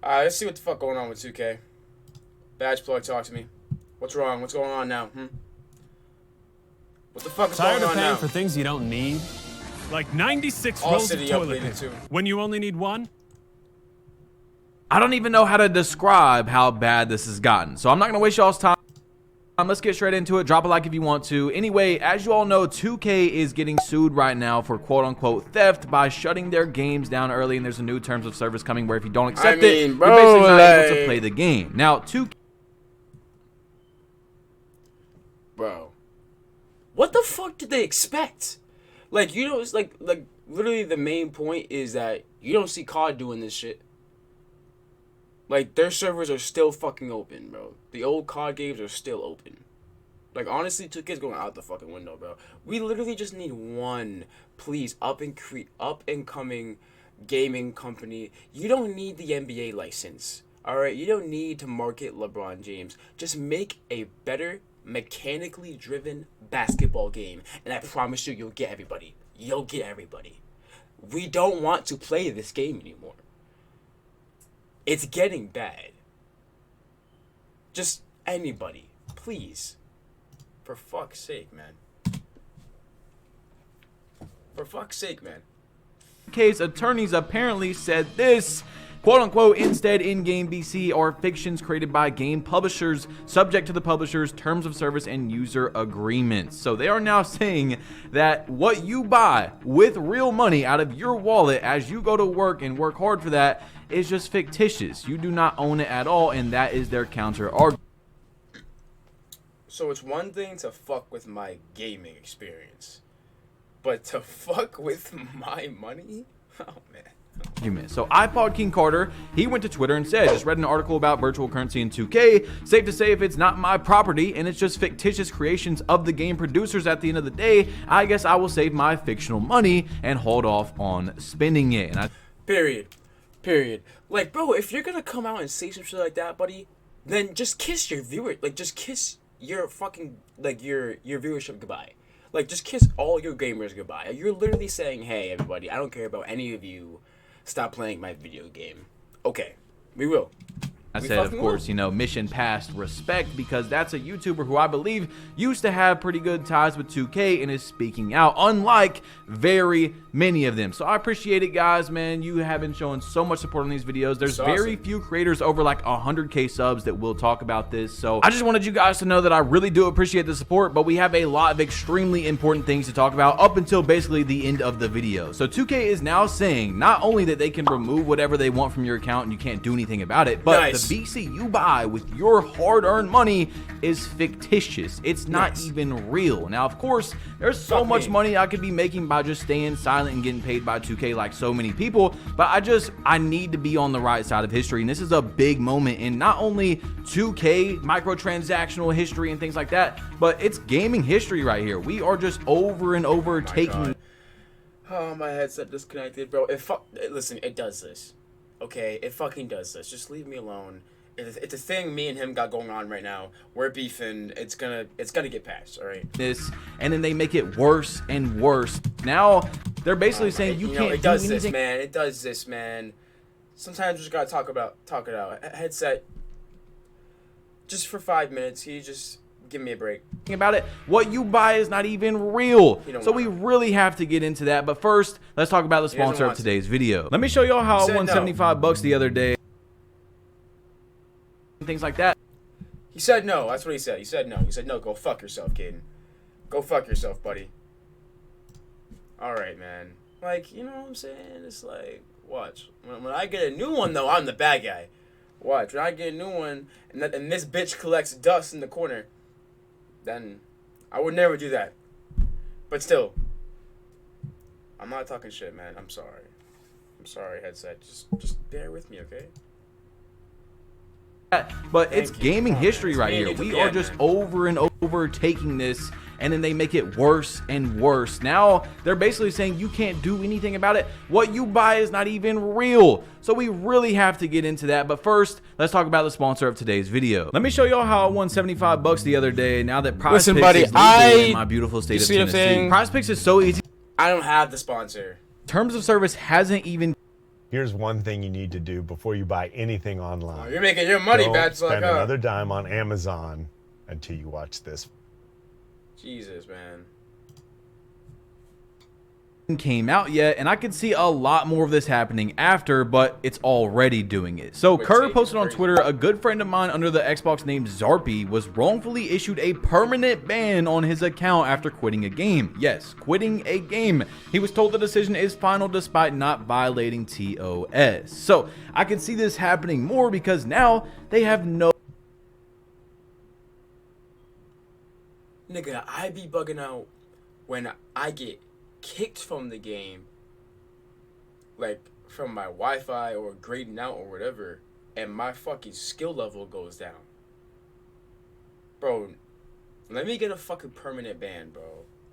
Let's see what the fuck going on with 2K. Badge plug, talk to me. What's wrong? What's going on now? What the fuck is Tired going of on paying now? for things you don't need? Like 96 All rolls of City toilet updated paper too. when you only need one? I don't even know how to describe how bad this has gotten. So I'm not going to waste y'all's time. Let's get straight into it. Drop a like if you want to. Anyway, as you all know, 2K is getting sued right now for quote-unquote theft by shutting their games down early, and there's a new terms of service coming where if you don't accept it, you're bro, basically not able to play the game. Now, 2K... Bro, what the fuck did they expect? Like, you know, it's like literally the main point is that you don't see COD doing this shit. Like, their servers are still fucking open, bro. The old COD games are still open. Like, honestly, 2K's going out the fucking window, bro. We literally just need one, please, up and coming gaming company. You don't need the NBA license, all right? You don't need to market LeBron James. Just make a better mechanically driven basketball game, and I promise you, you'll get everybody. You'll get everybody. We don't want to play this game anymore. It's getting bad. Just anybody, please. For fuck's sake, man. For fuck's sake, man. Case attorneys apparently said this, quote-unquote, instead in-game BC are fictions created by game publishers subject to the publisher's terms of service and user agreements. So they are now saying that what you buy with real money out of your wallet as you go to work and work hard for that is just fictitious. You do not own it at all, and that is their counter argument. So it's one thing to fuck with my gaming experience, but to fuck with my money? Oh, man. So iPod King Carter, he went to Twitter and said, just read an article about virtual currency in 2K. Safe to say if it's not my property and it's just fictitious creations of the game producers at the end of the day, I guess I will save my fictional money and hold off on spending it. And Period. Like, bro, if you're gonna come out and say some shit like that, buddy, then just kiss your viewer. Like, just kiss your fucking, like, your viewership goodbye. Like, just kiss all your gamers goodbye. You're literally saying, hey, everybody, I don't care about any of you. Stop playing my video game. Okay, we will. I said, of course, you know, mission past respect, because that's a YouTuber who I believe used to have pretty good ties with 2K and is speaking out, unlike very many of them. So I appreciate it, guys, man. You have been showing so much support on these videos. There's very few creators over like 100K subs that will talk about this. So I just wanted you guys to know that I really do appreciate the support, but we have a lot of extremely important things to talk about up until basically the end of the video. So 2K is now saying not only that they can remove whatever they want from your account and you can't do anything about it, but the BC you buy with your hard-earned money is fictitious. It's not even real. Now, of course, there's so much money I could be making by just staying silent and getting paid by 2K like so many people, but I need to be on the right side of history, and this is a big moment in not only 2K microtransactional history and things like that, but it's gaming history right here. We are just over and over taking... Oh, my headset disconnected, bro. Listen, it does this. Okay, it fucking does this. Just leave me alone. It's a thing me and him got going on right now. We're beefing. It's gonna get passed, all right? And then they make it worse and worse. Now they're basically saying you can't it does this, man. It does this, man. Sometimes we just gotta talk it out. Headset. Just for 5 minutes. Can you just give me a break? About it, what you buy is not even real. So we really have to get into that. But first, let's talk about the sponsor of today's video. Let me show y'all how I won $75 the other day. Things like that. He said no. That's what he said. He said no. He said no. Go fuck yourself, Caden. Go fuck yourself, buddy. All right, man. Like, you know what I'm saying? It's like, watch. When I get a new one, though, I'm the bad guy. Watch. When I get a new one, and this bitch collects dust in the corner, then I would never do that. But still, I'm not talking shit, man. I'm sorry. I'm sorry, headset. Just bear with me, okay? But it's gaming history right here. We are just over and over taking this, and then they make it worse and worse. Now they're basically saying you can't do anything about it. What you buy is not even real. So we really have to get into that. But first, let's talk about the sponsor of today's video. Let me show y'all how I won $75 the other day. Now that Prize Picks is legal in my beautiful state of Tennessee. Prize Picks is so easy. I don't have the sponsor. Terms of service hasn't even Here's one thing you need to do before you buy anything online. Oh, you're making your money Don't back, spend another dime on Amazon until you watch this. Jesus, man. Came out yet, and I could see a lot more of this happening after, but it's already doing it. So Kerr posted on Twitter, a good friend of mine under the Xbox name Zarpy was wrongfully issued a permanent ban on his account after quitting a game. Yes, quitting a game. He was told the decision is final despite not violating TOS. So I can see this happening more because now they have no... Nigga, I be bugging out when I get kicked from the game, like from my Wi-Fi or grading out or whatever, and my fucking skill level goes down. Bro, let me get a fucking permanent ban, bro.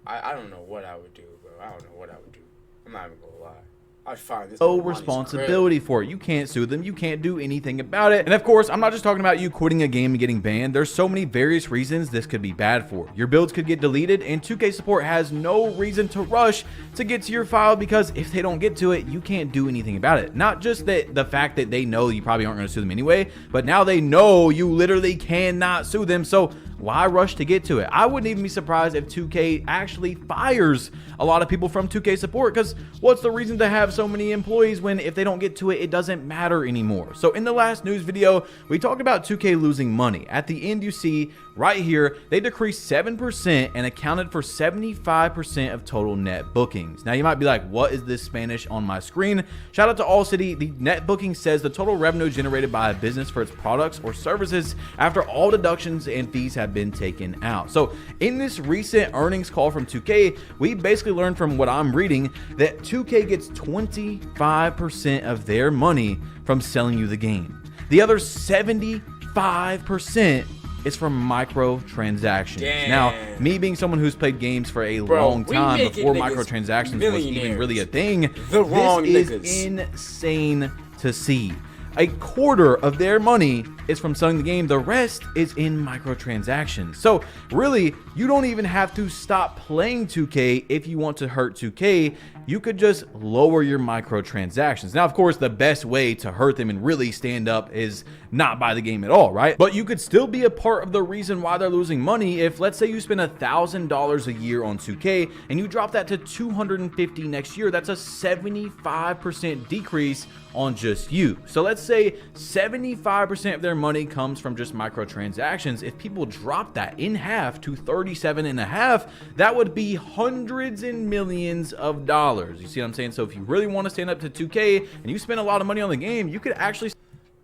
I don't know what I would do, bro. I don't know what I would do. I'm not even gonna lie. I'd find this no responsibility for it. You can't sue them. You can't do anything about it. And of course, I'm not just talking about you quitting a game and getting banned. There's so many various reasons this could be bad for. Your builds could get deleted, and 2K support has no reason to rush to get to your file because if they don't get to it, you can't do anything about it. Not just that the fact that they know you probably aren't going to sue them anyway, but now they know you literally cannot sue them. So why rush to get to it? I wouldn't even be surprised if 2K actually fires a lot of people from 2K support, because what's the reason to have so many employees when if they don't get to it, it doesn't matter anymore? So in the last news video, we talked about 2K losing money. At the end, you see right here, they decreased 7% and accounted for 75% of total net bookings. Now you might be like, what is this Spanish on my screen? Shout out to All City. The net booking says the total revenue generated by a business for its products or services after all deductions and fees have been taken out. So in this recent earnings call from 2K, we basically learned from what I'm reading that 2K gets 25% of their money from selling you the game. The other 75% is from microtransactions. Damn. Now, me being someone who's played games for a long time before microtransactions was even really a thing, this is insane to see. A quarter of their money is from selling the game. The rest is in microtransactions. So really, you don't even have to stop playing 2K if you want to hurt 2K. You could just lower your microtransactions. Now, of course, the best way to hurt them and really stand up is not buy the game at all, right? But you could still be a part of the reason why they're losing money if, let's say, you spend $1,000 a year on 2K and you drop that to $250 next year. That's a 75% decrease on just you. So let's say 75% of their money comes from just microtransactions. If people drop that in half to 37.5, that would be hundreds and millions of dollars. You see what I'm saying? So if you really want to stand up to 2K and you spend a lot of money on the game, you could actually...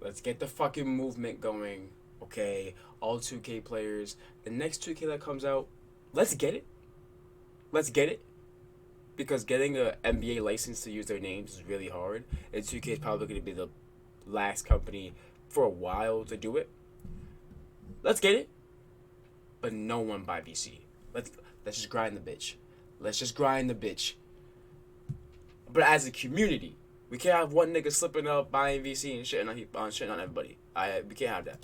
Let's get the fucking movement going, okay? All 2K players. The next 2K that comes out, let's get it. Let's get it. Because getting an NBA license to use their names is really hard. And 2K is probably going to be the last company for a while to do it. Let's get it. But no one buy VC. Let's just grind the bitch. Let's just grind the bitch. But as a community, we can't have one nigga slipping up, buying VC and shitting on everybody. We can't have that.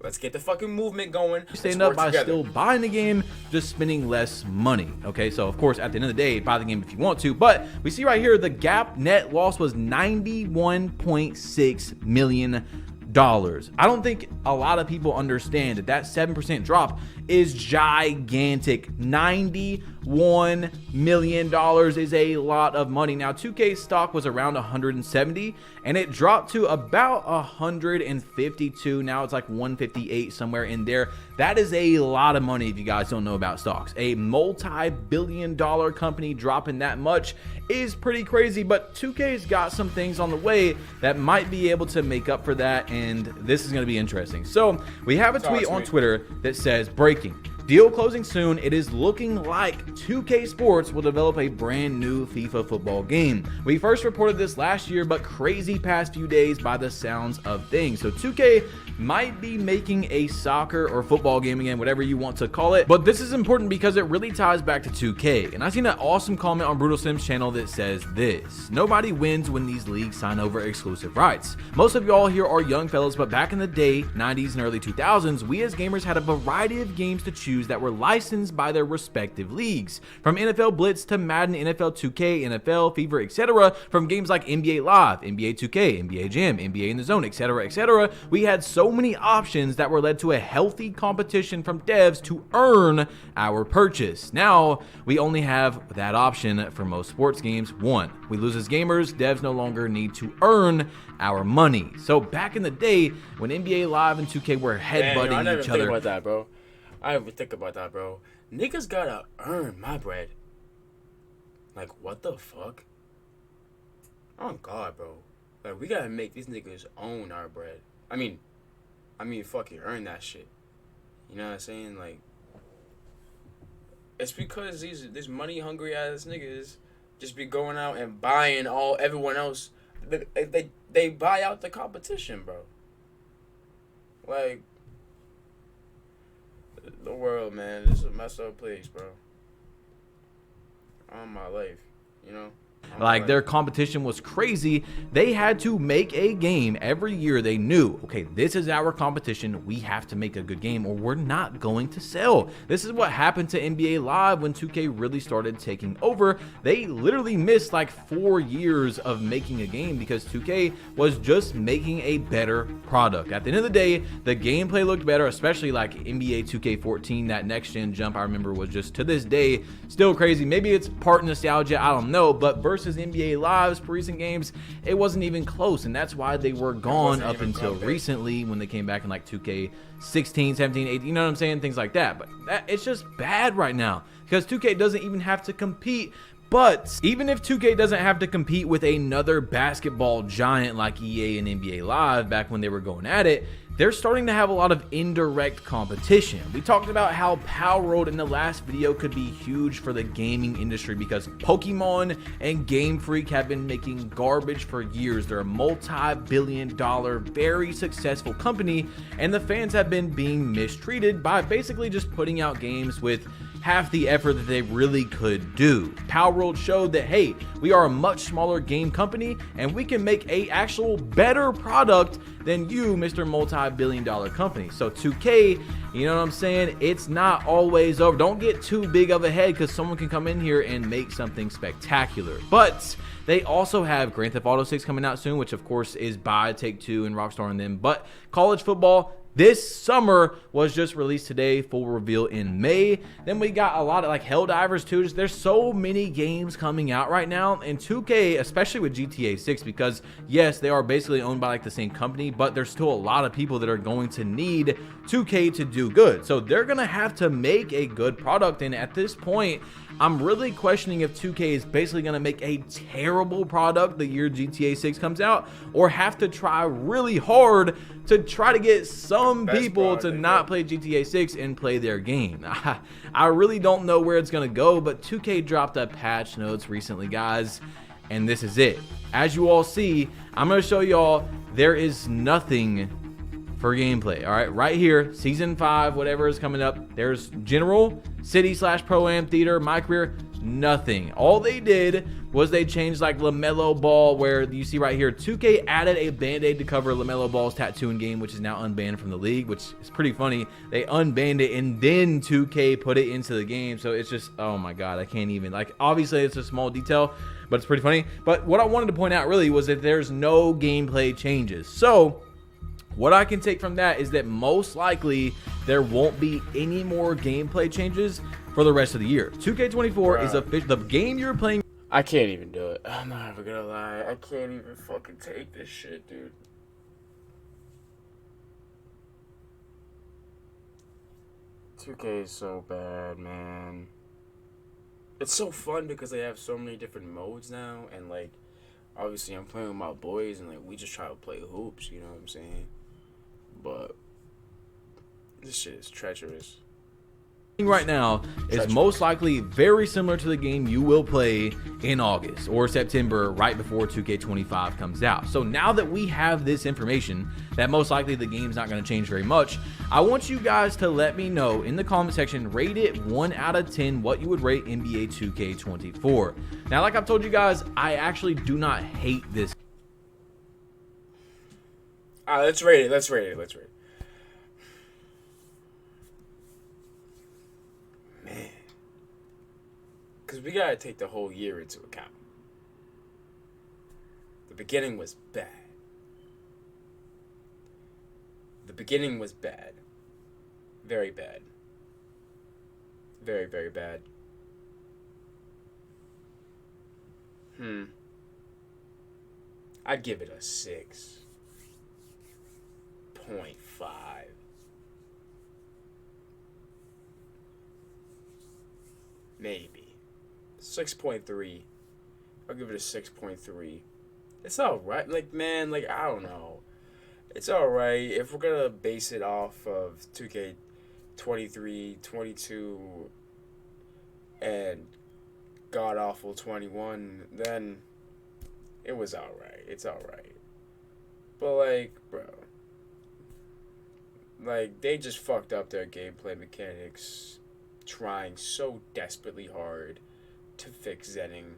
Let's get the fucking movement going. Stand up by still buying the game, just spending less money. Okay, so of course, at the end of the day, buy the game if you want to. But we see right here, the GAAP net loss was $91.6 million. I don't think a lot of people understand that that 7% drop is gigantic. $91 million is a lot of money. Now, 2K stock was around 170 and it dropped to about 152. Now it's like 158, somewhere in there. That is a lot of money if you guys don't know about stocks. A multi-billion-dollar company dropping that much is pretty crazy, but 2K's got some things on the way that might be able to make up for that, and this is going to be interesting. So we have a tweet on Twitter that says, breaking, deal closing soon. It is looking like 2K Sports will develop a brand new FIFA football game. We first reported this last year, but crazy past few days by the sounds of things. So 2K might be making a soccer or football game again, whatever you want to call it. But this is important because it really ties back to 2K. And I seen an awesome comment on Brutal Sims channel that says this: nobody wins when these leagues sign over exclusive rights. Most of y'all here are young fellas, but back in the day, 90s and early 2000s, we as gamers had a variety of games to choose issues that were licensed by their respective leagues. From NFL Blitz to Madden, NFL 2K, NFL, Fever, etc., from games like NBA Live, NBA 2K, NBA Jam, NBA in the Zone, etc., etc., we had so many options that were led to a healthy competition from devs to earn our purchase. Now, we only have that option for most sports games. One, we lose as gamers, devs no longer need to earn our money. So back in the day, when NBA Live and 2K were headbutting I never each think other. about that, bro. I never think about that, bro. Niggas gotta earn my bread. Like, what the fuck? Oh, God, bro. Like, we gotta make these niggas own our bread. I mean, fucking earn that shit. You know what I'm saying? Like, it's because these money hungry ass niggas just be going out and buying everyone else. They buy out the competition, bro. Like, the world, man, this is a messed up place, bro. On my life, you know. Like, their competition was crazy. They had to make a game every year. They knew, okay, this is our competition. We have to make a good game or we're not going to sell. This is what happened to NBA Live when 2K really started taking over. They literally missed like 4 years of making a game because 2K was just making a better product. At the end of the day, the gameplay looked better, especially like NBA 2K14. That next gen jump, I remember, was just, to this day, still crazy. Maybe it's part nostalgia, I don't know, but versus NBA Live's recent games, it wasn't even close, and that's why they were gone up until recently when they came back in like 2K16, 17, 18, you know what I'm saying, things like that. But it's just bad right now because 2K doesn't even have to compete. But even if 2K doesn't have to compete with another basketball giant like EA and NBA Live back when they were going at it, they're starting to have a lot of indirect competition. We talked about how Palworld in the last video could be huge for the gaming industry because Pokemon and Game Freak have been making garbage for years. They're a multi-billion-dollar, very successful company, and the fans have been being mistreated by basically just putting out games with half the effort that they really could do. Palworld showed that, hey, we are a much smaller game company and we can make a actual better product than you, Mr. Multi-billion-dollar company. So 2K, you know what I'm saying? It's not always over. Don't get too big of a head because someone can come in here and make something spectacular. But they also have Grand Theft Auto 6 coming out soon, which of course is by Take-Two and Rockstar and them. But college football this summer was just released today, full reveal in May. Then we got a lot of like Helldivers 2. There's so many games coming out right now, and 2K, especially with GTA 6, because yes, they are basically owned by like the same company, but there's still a lot of people that are going to need 2K to do good. So they're gonna have to make a good product, and at this point, I'm really questioning if 2K is basically going to make a terrible product the year GTA 6 comes out, or have to try really hard to try to get some people to not play GTA 6 and play their game. I really don't know where it's going to go, but 2K dropped a patch notes recently, guys, and this is it. As you all see, I'm going to show y'all there is nothing for gameplay. All right here, season 5, whatever is coming up, there's general, city / pro-am, theater, my career, nothing. All they did was they changed like LaMelo Ball, where you see right here, 2K added a band-aid to cover LaMelo Ball's tattoo in game, which is now unbanned from the league, which is pretty funny. They unbanned it and then 2K put it into the game. So it's just, oh my God, I can't even, like, obviously it's a small detail, but it's pretty funny. But what I wanted to point out really was that there's no gameplay changes. So what I can take from that is that most likely there won't be any more gameplay changes for the rest of the year. 2K24 is official. The game you're playing. I can't even do it. I'm not even gonna lie. I can't even fucking take this shit, dude. $2K is so bad, man. It's so fun because they have so many different modes now, and like, obviously I'm playing with my boys, and like we just try to play hoops. You know what I'm saying? But this shit is treacherous. Right now is most likely very similar to the game you will play in August or September, right before 2K25 comes out. So now that we have this information that most likely the game's not going to change very much, I want you guys to let me know in the comment section, rate it 1 out of 10 what you would rate NBA 2K24. Now, like I've told you guys, I actually do not hate this. Let's rate it. Because we gotta take the whole year into account. The beginning was bad. The beginning was bad. Very bad. Very, very bad. I'd give it a 6.5. Maybe. 6.3. I'll give it a 6.3. It's alright. Like, man, like, I don't know. It's alright. If we're gonna base it off of 2K23, 22, and God Awful 21, then it was alright. It's alright. But, like, bro. Like, they just fucked up their gameplay mechanics, trying so desperately hard to fix Zenning.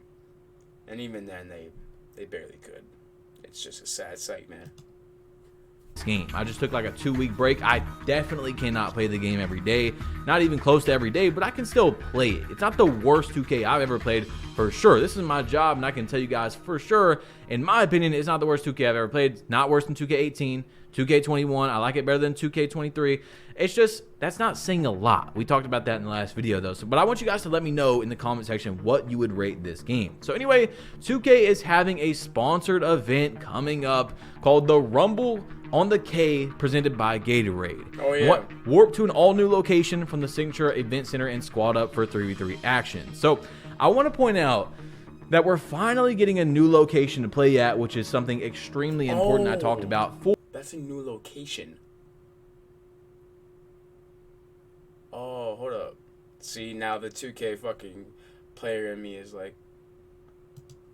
And even then, they barely could. It's just a sad sight, man. Game. I just took like a 2-week break. I definitely cannot play the game every day, not even close to every day, but I can still play it. It's not the worst 2K I've ever played, for sure. This is my job, and I can tell you guys for sure, in my opinion, it's not the worst 2K I've ever played. Not worse than 2K18, 2K21. I like it better than 2K23. It's just, that's not saying a lot. We talked about that in the last video though. But I want you guys to let me know in the comment section what you would rate this game. So anyway, 2K is having a sponsored event coming up called the Rumble on the K, presented by Gatorade. Oh yeah. Warp to an all-new location from the Signature Event Center and squad up for 3v3 action. So I want to point out that we're finally getting a new location to play at, which is something extremely important I talked about. That's a new location. Oh, hold up. See, now the 2K fucking player in me is like,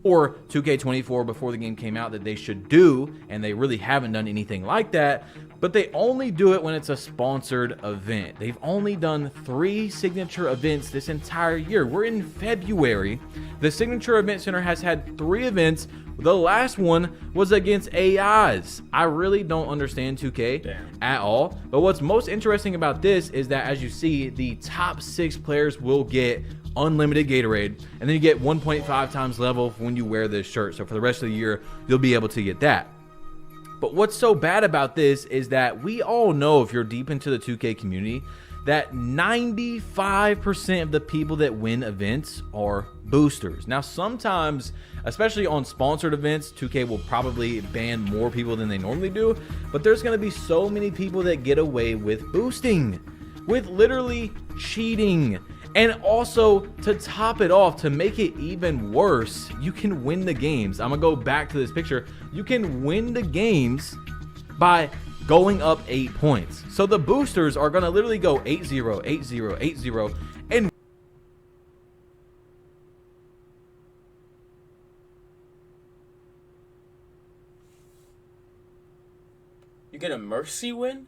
or 2K24 before the game came out that they should do, and they really haven't done anything like that, but they only do it when it's a sponsored event. They've only done 3 signature events this entire year. We're in February. The Signature Event Center has had 3 events. The last one was against AIs. I really don't understand 2K at all, but what's most interesting about this is that, as you see, the top 6 players will get unlimited Gatorade, and then you get 1.5 times level when you wear this shirt. So for the rest of the year, you'll be able to get that. But what's so bad about this is that we all know, if you're deep into the 2K community, that 95% of the people that win events are boosters. Now, sometimes, especially on sponsored events, 2K will probably ban more people than they normally do, but there's going to be so many people that get away with boosting, with literally cheating. And also, to top it off, to make it even worse, you can win the games. I'm gonna go back to this picture. You can win the games by going up 8 points. So the boosters are gonna literally go 8-0, 8-0, 8-0, and you get a mercy win?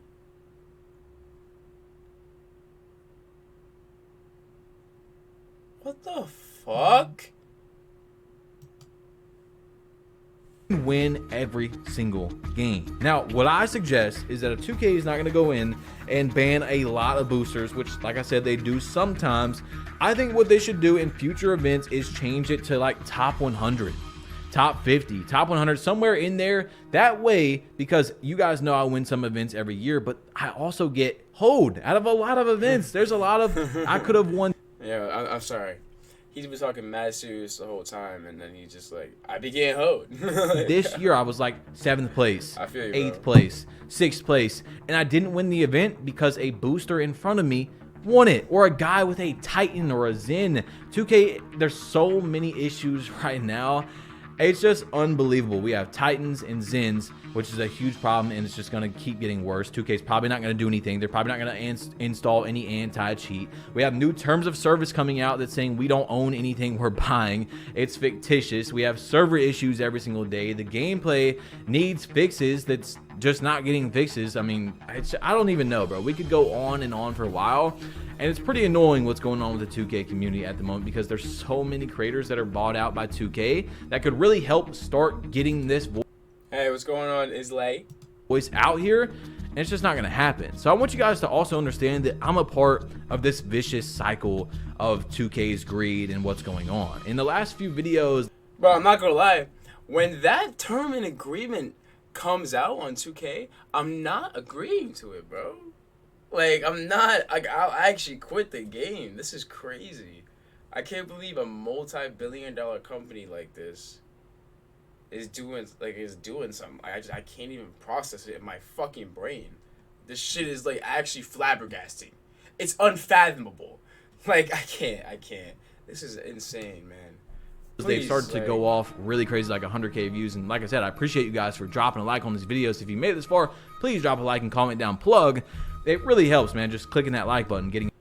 What the fuck? win every single game. Now, what I suggest is that if 2K is not going to go in and ban a lot of boosters, which, like I said, they do sometimes, I think what they should do in future events is change it to like top 100, top 50, top 100, somewhere in there. That way, because you guys know I win some events every year, but I also get hoed out of a lot of events. There's a lot of, I could have won. Yeah, I'm sorry. He's been talking mad serious the whole time, and then he's just like, I began hoed. This year, I was like 7th place, I feel you, 8th bro. place, 6th place, and I didn't win the event because a booster in front of me won it, or a guy with a Titan or a Zen. 2K, there's so many issues right now. It's just unbelievable. We have Titans and Zens, which is a huge problem, and it's just going to keep getting worse. 2K's probably not going to do anything. They're probably not going to install any anti-cheat. We have new terms of service coming out that's saying we don't own anything we're buying. It's fictitious. We have server issues every single day. The gameplay needs fixes that's just not getting fixes. I mean, I don't even know, bro. We could go on and on for a while. And it's pretty annoying what's going on with the 2K community at the moment, because there's so many creators that are bought out by 2K that could really help start getting this Hey, what's going on, Islay? voice out here. and it's just not going to happen. So I want you guys to also understand that I'm a part of this vicious cycle of 2K's greed and what's going on. In the last few videos, bro, I'm not gonna lie, when that term and agreement comes out on 2K, I'm not agreeing to it, bro. Like, I'm not, like, I'll actually quit the game. This is crazy. I can't believe a multi-billion-dollar company like this is doing something. I can't even process it in my fucking brain. This shit is, like, actually flabbergasting. It's unfathomable. Like, I can't. This is insane, man. They've started to go off really crazy, like 100K views. And like I said, I appreciate you guys for dropping a like on these videos. If you made it this far, please drop a like and comment down plug. It really helps, man, just clicking that like button, getting...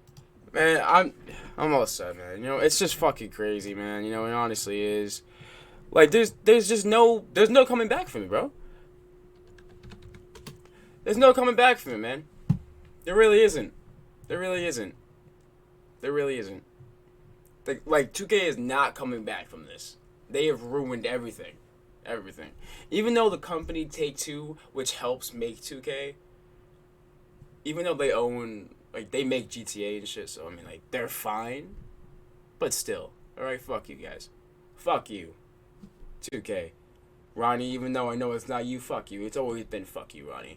Man, I'm all set, man. You know, it's just fucking crazy, man. You know, it honestly is. Like, there's no coming back from it, bro. There's no coming back from it, man. There really isn't. There really isn't. There really isn't. Like 2K is not coming back from this. They have ruined everything. Everything. Even though the company Take-Two, which helps make 2K, even though they own, like, they make GTA and shit, so, I mean, like, they're fine. But still. Alright, fuck you guys. Fuck you. 2K. Ronnie, even though I know it's not you, fuck you. It's always been fuck you, Ronnie.